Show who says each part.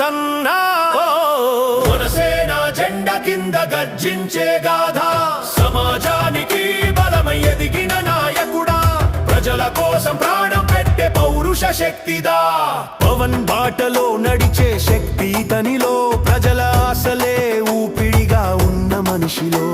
Speaker 1: ప్రసన్న మనసేన జెండా కింద గర్జించే గాథ సమాజానికి బలమై ఎదిగిన నాయకుడా ప్రజల కోసం ప్రాణం పెట్టే పౌరుష శక్తిదా పవన్ బాటలో నడిచే శక్తి తనిలో ప్రజల ఆశలే ఊపిడిగా ఉన్న మనిషిలో